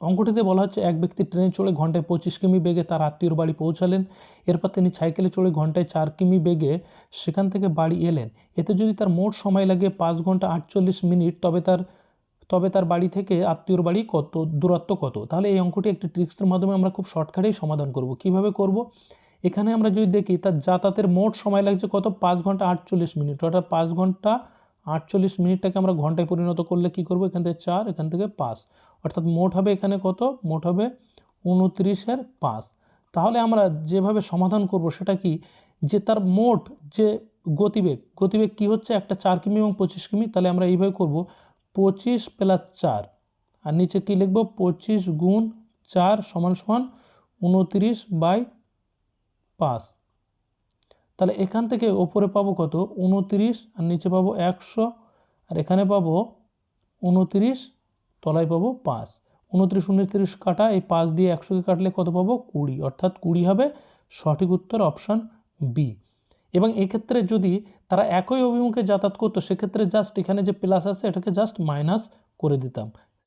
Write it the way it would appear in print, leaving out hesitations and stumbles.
অঙ্কটিতে বলা হচ্ছে এক ব্যক্তি ট্রেনে চড়ে ঘন্টায় 25 কিমি বেগে তার আত্মীয়র বাড়ি পৌঁছালেন। এরপর তিনি সাইকেলে চড়ে ঘন্টায় 4 কিমি বেগে সেখান থেকে বাড়ি এলেন। এতে যদি তার মোট সময় লাগে 5 ঘন্টা 48 মিনিট, তবে তার বাড়ি থেকে আত্মীয়র বাড়ি কত দূরত্ব কত? তাহলে এই অঙ্কটি একটি ট্রিক্সের মাধ্যমে আমরা খুব শর্টকাটেই সমাধান করব। কিভাবে করব? এখানে আমরা যদি দেখি তার যাতায়াতের মোট সময় লাগছে কত, 5 ঘন্টা 48 মিনিট, অর্থাৎ 5 ঘন্টা 48 মিনিটটাকে আমরা ঘন্টায় পরিণত করলে কি করব, এখান থেকে 4, এখান থেকে 5, অর্থাৎ মোট হবে এখানে কত, মোট হবে 29-এর 5। তাহলে আমরা যেভাবে সমাধান করব সেটা কি, যে তার মোট যে গতিবেগ কি হচ্ছে, একটা 4 কিমি এবং 25 কিমি, তাহলে আমরা এইভাবে করব 25 + 4, আর নিচে কি লিখব, 25 × 4 = 29/5। তাহলে এখান থেকে ওপরে পাবো কত, 29, আর নিচে পাবো 100, আর এখানে পাবো 29, তলায় পাবো 5। 29 29 কাটা, এই 5 দিয়ে 100কে কাটলে কত পাবো, 20, অর্থাৎ 20 হবে সঠিক উত্তর, অপশান বি। এবং এক্ষেত্রে যদি তারা একই অভিমুখে যাতায়াত করতো সেক্ষেত্রে জাস্ট এখানে যে প্লাস আছে এটাকে জাস্ট মাইনাস করে দিতাম।